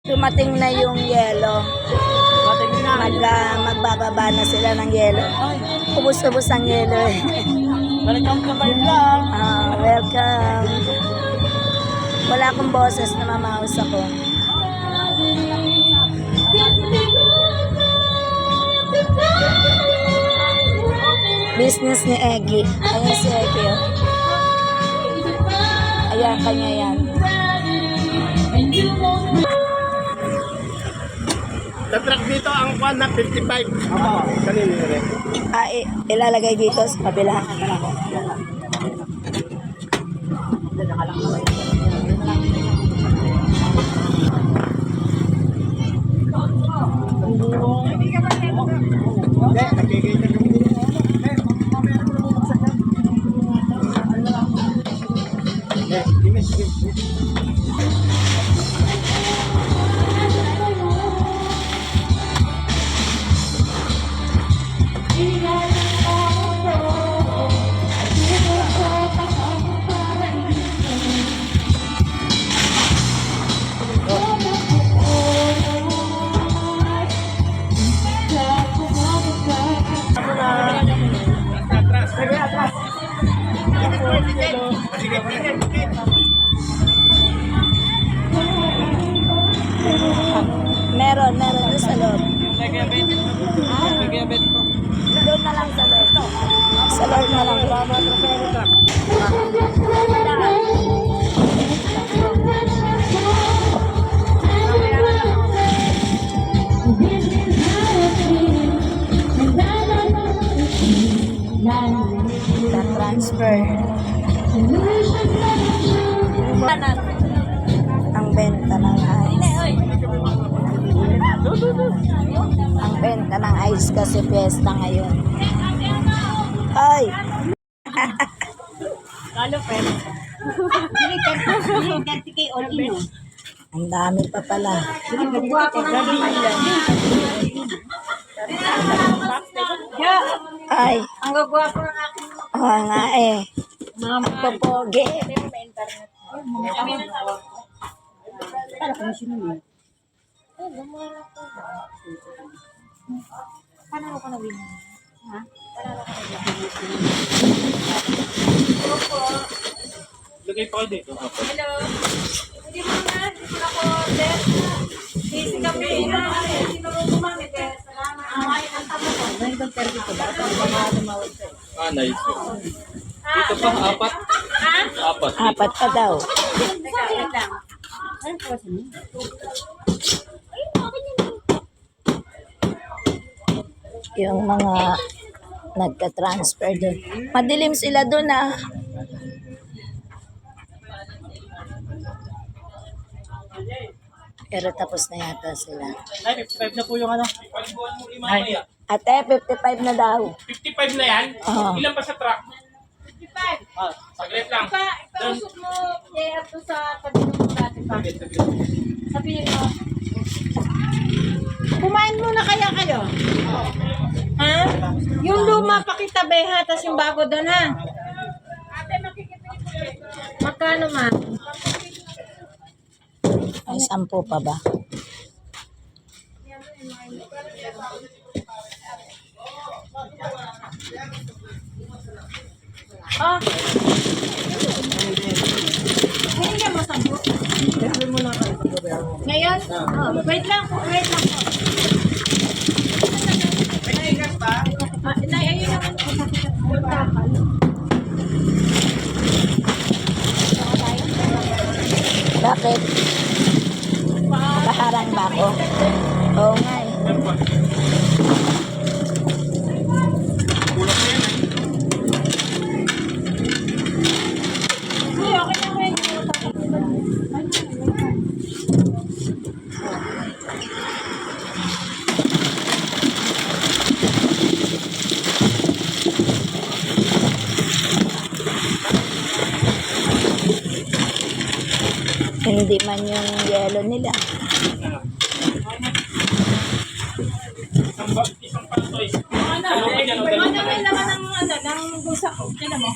Dumating na yung yelo. Magbababa na sila ng yelo. Ubus-ubus ang yelo eh. Welcome to my vlog. Welcome. Wala akong boses na mamaus ako. Business ni Eggy. Ayan si Eggy. Ayan, kanya yan. Sa truck dito, ang kwan na 55. Kanino yun rin? Ilalagay dito sa kabila. Hindi, nagkikita kami dito. Meron doon sa loob. Doon na lang sa loob. Sa loob na lang. Transfer. Ang benta ng ice. Ang benta ng ice kasi fiesta ngayon. Ay! Ang dami pa pala. Ay! Ang gagwapo ng aking Oo nga eh. Mga magpapogi. panalo ko na win. Ha? Panalo ko na Lagay pa kayo dito. Hello. Hindi mo na. Hindi ako order. Busy kami. Sino mo gumamit eh. Salamat. Ay, ang tama ko. Nice. Dito pa, apat. Ha? Apat. Apat pa daw. Teka, wait lang. Ayun po kasi. Yung mga nagka-transfer doon. Madilim sila doon ah. Pero tapos na yata sila. Ay, 55 na po yung ano. Ate, 55 na daw. 55 na yan? Oo. Ilan pa sa truck? 55. Saglit lang. Ipausok mo. Kaya ito sa pagdunong mo dati pa. Sabihin mo. Kumain muna kaya kayo? Ha? Yung luma pakitabi ha, tas yung bago doon ha. Ate, makikipagpapit. Magkano ma? Ay, 10 pa ba? Oh. Hindi ka masambot. Ngayon? Oh, wait lang po, wait lang po. Ayun naman. Bakit? Nakaharang ba ako? Oo nga eh. Hindi man yung yelo nila. Isang pantoy. Ano ba yan? Ano may laman ng bulsa ko? Tignan mo.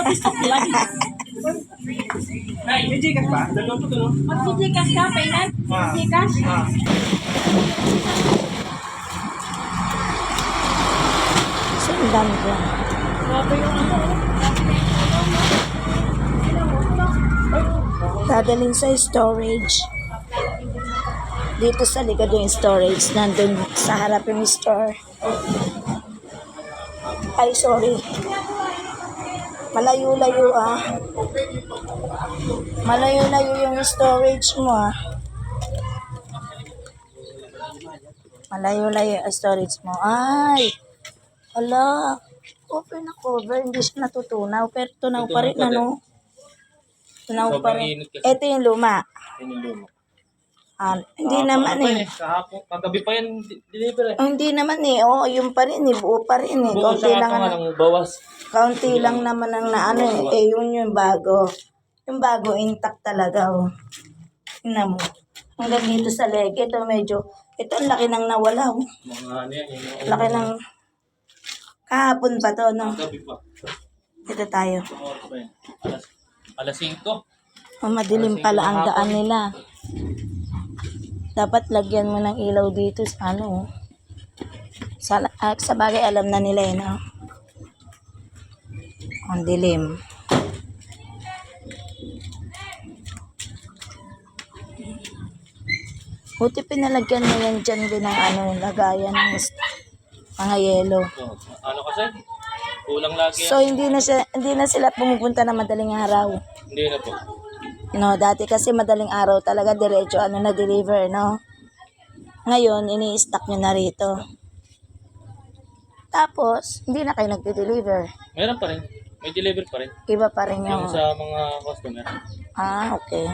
Gusto ko lang. Nay, may Gcash ba? Dalawa po no? Mag-Gcash ka, Painan? Gcash? Sundan ko. Grabe yung ano. Dadalhin sa storage. Dito sa likod yung storage. Nandun sa harap yung store. Ay, sorry. Malayo-layo ah. Malayo-layo yung storage mo ah. Malayo-layo yung storage mo. Ay! Ala! Cover na cover. Hindi siya natutunaw. Pero tunaw pa rin ano. Tunaw pa Sobrang rin. init kasi. Ito yung luma. Yun yung luma. Hindi naman eh. Kahapon, kagabi pa yan, deliver eh. Oh, hindi naman eh. Oo, yung pa rin eh. Buo pa rin eh. Buo Kaunti sa lang, nga ano, ng bawas. kaunti lang naman ang naano eh. Eh, yun yung bago. Yung bago, intact talaga oh. Tingnan mo. Hanggang dito sa leg. Ito medyo, ito ang laki nang nawala oh. Mga ano yan, yung Laki ng, kahapon pa to no. kagabi pa. Ito tayo. Itong oras pa yan. Alas 5. Oh, madilim pala ang daan nila. Dapat lagyan mo ng ilaw dito sa ano oh. Sa bagay alam na nila eh no. Ang dilim. Buti pinalagyan mo yan dyan din ng ano, lagayan ng mga yelo. So, ano kasi? Kulang lagi yan. So hindi na sila pumupunta na madaling araw. Hindi na po. No, dati kasi madaling araw talaga diretso ano na deliver, no. Ngayon ini-stock nyo na rito. Tapos hindi na kayo nagde-deliver. Meron pa rin. May deliver pa rin. Iba pa rin yung Yung sa mga customer. okay.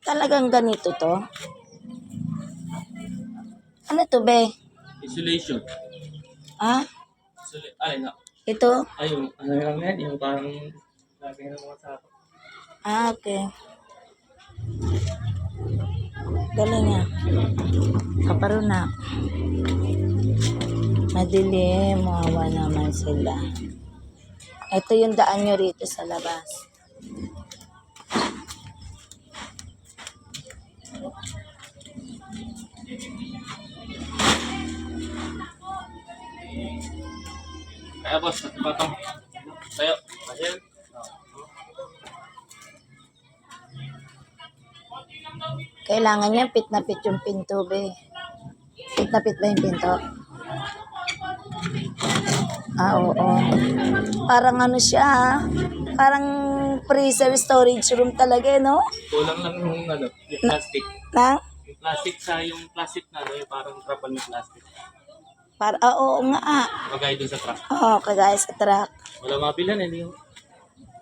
Talagang ganito to. Ano to, be? Isolation. Ah? Ay, na. Ito? Ay, yung ano lang yan. Yung parang lagi ng mga sako. Okay. Galing nga. Kaparo na. Madilim. Mawawa naman sila. Ito yung daan nyo rito sa labas. Kaya boss, patong. Tayo. Ayan. Kailangan niya pit na pit yung pinto, be. Pit na pit ba yung pinto? Oo. Parang ano siya, ah. Parang freezer storage room talaga, no? Kulang lang yung ano, yung plastic. Na? Yung plastic yung plastic na ano, yung parang trapal ng plastic. Oo nga, ah. Magay dun sa truck. Oo, kagaya sa truck. Wala mabilan eh. Yung,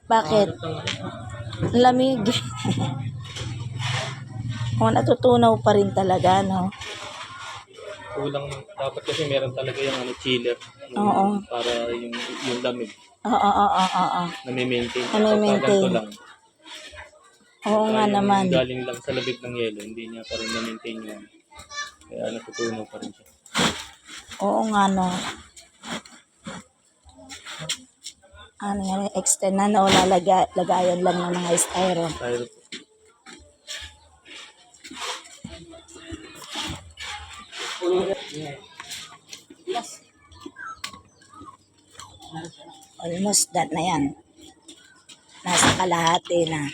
Bakit? Lamig. Natutunaw pa rin talaga, no? kulang, dapat kasi meron talaga yung ano, chiller. Oo. Para yung lamig Oo. na-maintain. Na-maintain. Kapag ganito lang. Oo nga yung naman. galing lang sa labig ng yelo, hindi niya pa rin na-maintain yun. Kaya natutunaw pa rin siya. Oo nga, no. Ano yan, extend na, no? Lagayan lang ng mga styro. Tayo po. Almost that na yan. Nasa kalahati na.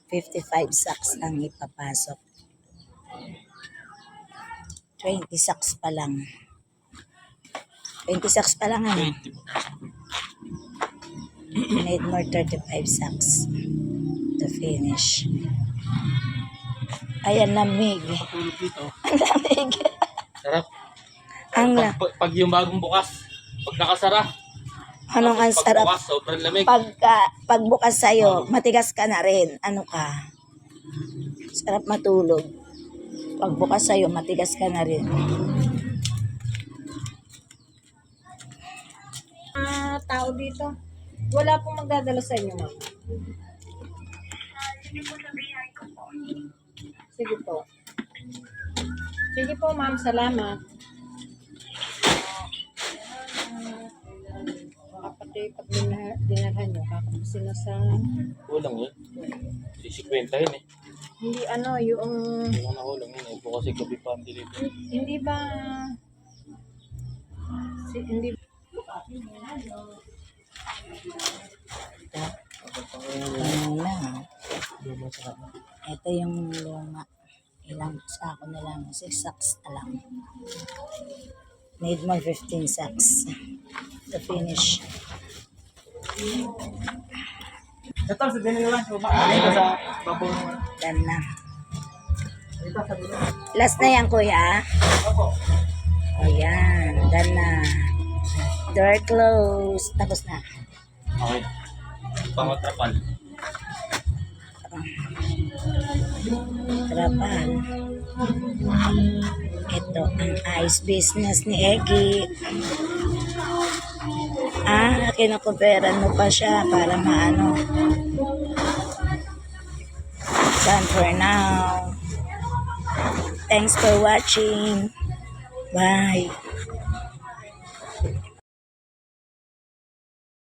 55 sacks lang ipapasok. 20 sacks pa lang. 20 sacks pa lang, ano? We need more 35 sacks to finish. Ayan, lamig. Tulog dito. Ang lamig. Sarap. Ang Pag yung bagong bukas, pag nakasara, Anong ang sarap? pagbukas, sobrang lamig. Pagbukas sa'yo, matigas ka na rin. Ano ka? Sarap matulog. Pagbukas sa'yo, matigas ka na rin. Tao dito. Wala pong magdadala sa inyo, ma'am. Sige po. Sige po, ma'am. Salamat. Apat Hindi, pag dinarhan nyo, kakapusin na sa... Kulang yun. 50 yun eh. Hindi ano, yung... Hindi na kulang yun eh. Bukas kasi gabi pa ang delivery. Hindi ba... hindi... Kanina. Ito yung luma. Ilang sako na lang. 6 sacks na lang. Need more 15 sacks to finish. Ito, sabihin nila lang. Dito sa babaw naman. Done na. Dito, sabihin nila. Last na yan, kuya. Opo. O yan. Done na. Door closed. Tapos na. Okay. Pangotrapan. Trapan. Ito ang ice business ni Eggy. Kinukuperan mo pa siya para maano. Done for now. Thanks for watching. Bye.